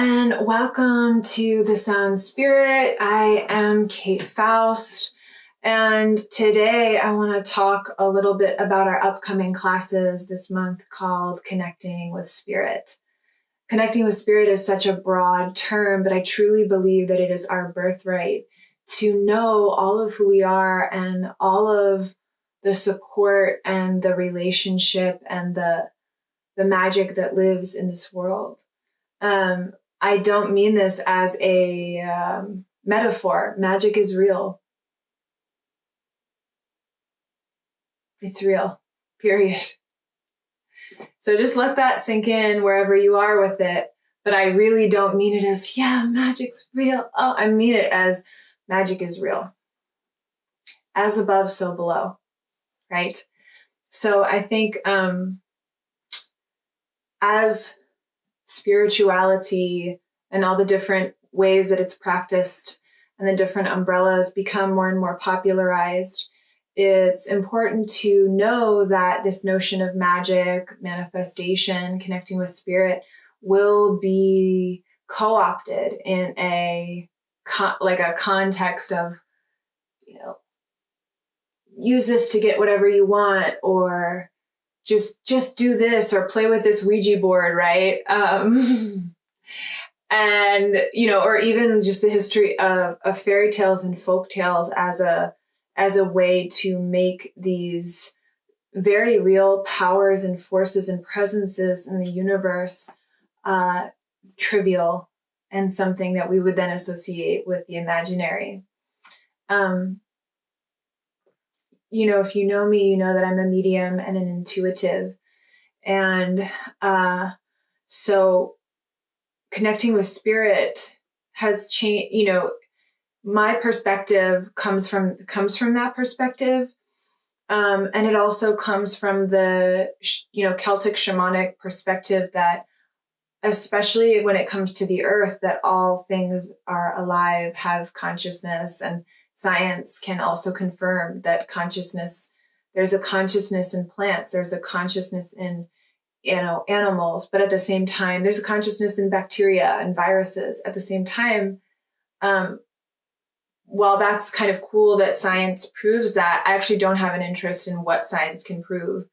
and welcome to The Sound Spirit. I am Kate Faust, and today I want to talk a little bit about our upcoming classes this month called Connecting with Spirit. Connecting with Spirit is such a broad term, but I truly believe that it is our birthright to know all of who we are and all of the support and the relationship and the magic that lives in this world. I don't mean this as a metaphor. Magic is real. It's real, period. So just let that sink in wherever you are with it. But I really don't mean it as, yeah, magic's real. Oh, I mean it as magic is real. As above, so below, right? So I think as spirituality and all the different ways that it's practiced and the different umbrellas become more and more popularized, it's important to know that this notion of magic, manifestation, connecting with spirit will be co-opted in a context of, use this to get whatever you want, or just do this, or play with this Ouija board, right? And, or even just the history of fairy tales and folk tales as a way to make these very real powers and forces and presences in the universe trivial and something that we would then associate with the imaginary. If you know me, you know that I'm a medium and an intuitive. And so connecting with spirit has changed, my perspective comes from that perspective. And it also comes from the, Celtic shamanic perspective that, especially when it comes to the earth, that all things are alive, have consciousness, and science can also confirm that consciousness, there's a consciousness in plants, there's a consciousness in, animals, but at the same time, there's a consciousness in bacteria and viruses. At the same time, while that's kind of cool that science proves that, I actually don't have an interest in what science can prove.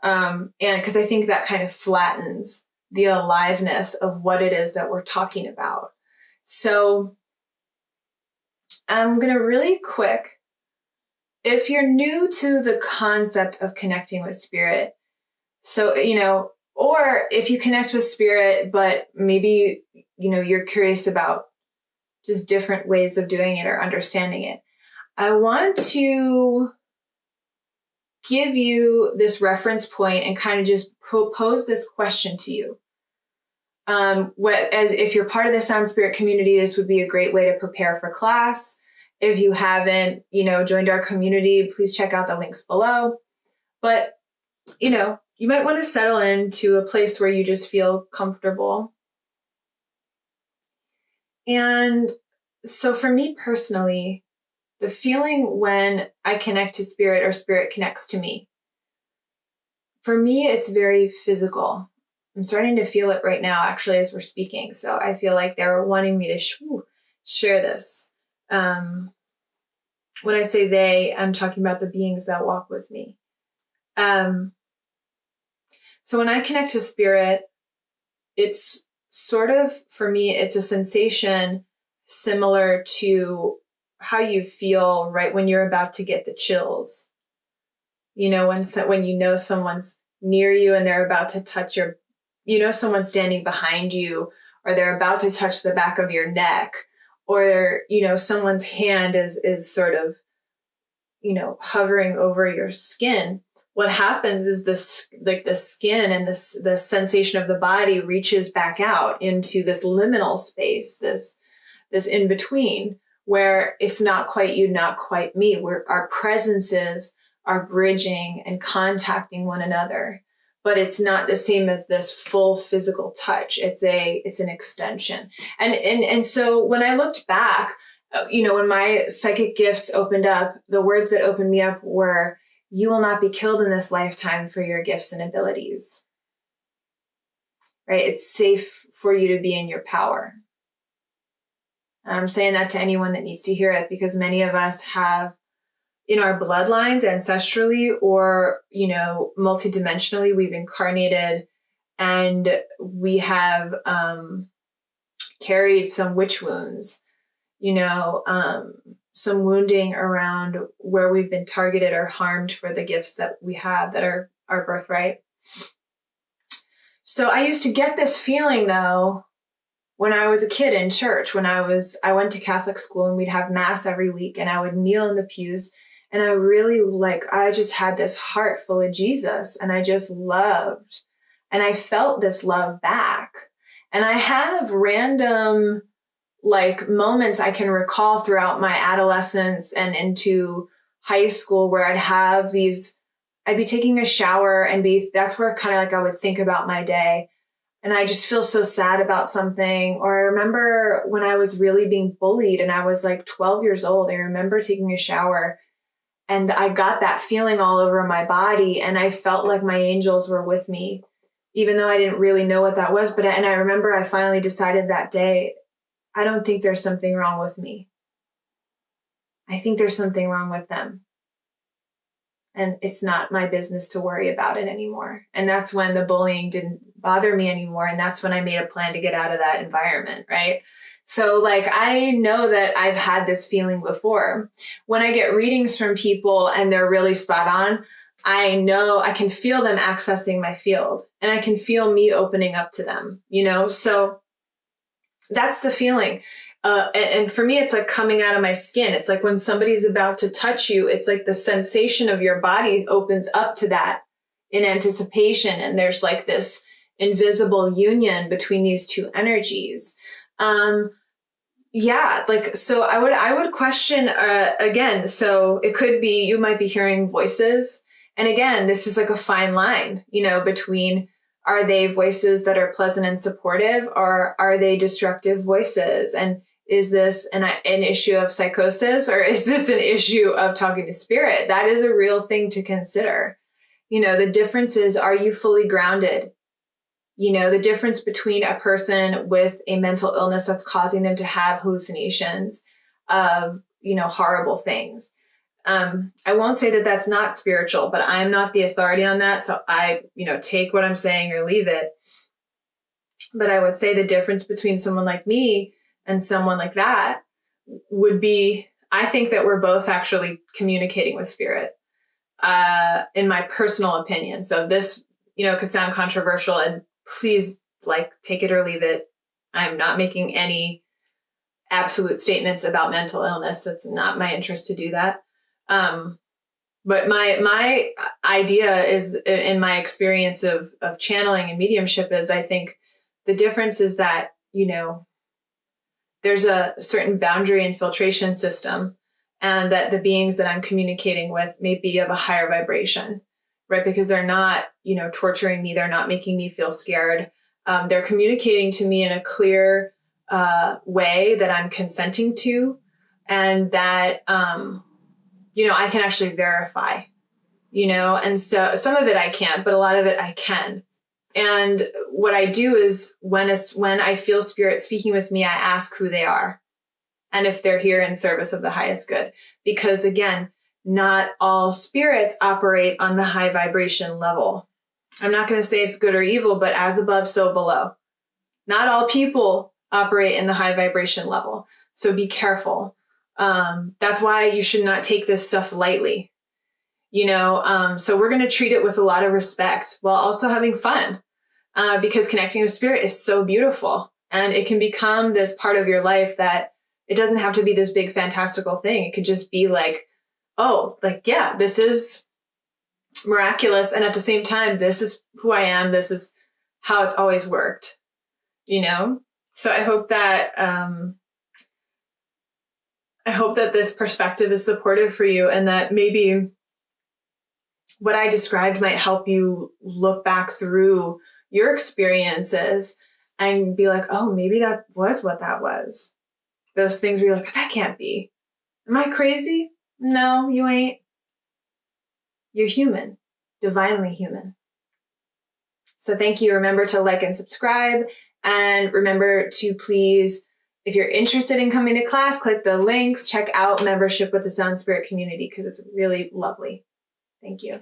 And because I think that kind of flattens the aliveness of what it is that we're talking about. So I'm going to really quick, if you're new to the concept of connecting with spirit, so, or if you connect with spirit, but maybe, you're curious about just different ways of doing it or understanding it, I want to give you this reference point and kind of just propose this question to you. If you're part of the Sound Spirit community, this would be a great way to prepare for class. If you haven't, joined our community, please check out the links below. But, you might want to settle into a place where you just feel comfortable. And so for me personally, the feeling when I connect to spirit or spirit connects to me, for me, it's very physical. I'm starting to feel it right now, actually, as we're speaking. So I feel like they're wanting me to share this. When I say they, I'm talking about the beings that walk with me. So when I connect to spirit, it's sort of, for me, it's a sensation similar to how you feel right when you're about to get the chills. When someone's near you and they're about to touch someone's standing behind you, or they're about to touch the back of your neck, or, someone's hand is sort of, hovering over your skin. What happens is this, like the skin and the sensation of the body reaches back out into this liminal space, this in between, where it's not quite you, not quite me, where our presences are bridging and contacting one another. But it's not the same as this full physical touch. It's an extension. And so when I looked back, when my psychic gifts opened up, the words that opened me up were, "You will not be killed in this lifetime for your gifts and abilities." right? It's safe for you to be in your power. I'm saying that to anyone that needs to hear it, because many of us have in our bloodlines ancestrally or, multidimensionally, we've incarnated and we have carried some witch wounds, some wounding around where we've been targeted or harmed for the gifts that we have that are our birthright. So I used to get this feeling though, when I was a kid in church, I went to Catholic school and we'd have mass every week and I would kneel in the pews and I just had this heart full of Jesus and I just loved and I felt this love back. And I have random moments I can recall throughout my adolescence and into high school where I'd be taking a shower and that's where kind of I would think about my day. And I just feel so sad about something. Or I remember when I was really being bullied and I was 12 years old, I remember taking a shower and I got that feeling all over my body. And I felt like my angels were with me, even though I didn't really know what that was. And I remember I finally decided that day, I don't think there's something wrong with me. I think there's something wrong with them. And it's not my business to worry about it anymore. And that's when the bullying didn't bother me anymore. And that's when I made a plan to get out of that environment, right? So I know that I've had this feeling before. When I get readings from people and they're really spot on, I know I can feel them accessing my field and I can feel me opening up to them, So that's the feeling. And for me, it's coming out of my skin. It's when somebody's about to touch you, it's the sensation of your body opens up to that in anticipation. And there's this invisible union between these two energies. So I would question, again, so it could be, you might be hearing voices. And again, this is a fine line, between are they voices that are pleasant and supportive or are they destructive voices? And is this an issue of psychosis or is this an issue of talking to spirit? That is a real thing to consider. The difference is, are you fully grounded? The difference between a person with a mental illness that's causing them to have hallucinations of, horrible things. I won't say that that's not spiritual, but I'm not the authority on that. So I, take what I'm saying or leave it. But I would say the difference between someone like me and someone like that would be, I think that we're both actually communicating with spirit, in my personal opinion. So this, could sound controversial and please take it or leave it. I'm not making any absolute statements about mental illness. It's not my interest to do that. But my idea is, in my experience of channeling and mediumship, is I think the difference is that, there's a certain boundary and filtration system, and that the beings that I'm communicating with may be of a higher vibration, right? Because they're not, torturing me. They're not making me feel scared. They're communicating to me in a clear way that I'm consenting to, and that, I can actually verify, and so some of it I can't, but a lot of it I can. And what I do is when I feel spirit speaking with me, I ask who they are and if they're here in service of the highest good. Because again, not all spirits operate on the high vibration level. I'm not going to say it's good or evil, but as above, so below. Not all people operate in the high vibration level. So be careful. That's why you should not take this stuff lightly. So we're going to treat it with a lot of respect while also having fun, because connecting with spirit is so beautiful and it can become this part of your life that it doesn't have to be this big fantastical thing. It could just be yeah, this is miraculous. And at the same time, this is who I am. This is how it's always worked, So I hope that this perspective is supportive for you, and that maybe what I described might help you look back through your experiences and be like, oh, maybe that was what that was. Those things where you're like, that can't be. Am I crazy? No, you ain't. You're human, divinely human. So thank you. Remember to like and subscribe, and remember to please, if you're interested in coming to class, click the links, check out membership with the Sound Spirit community because it's really lovely. Thank you.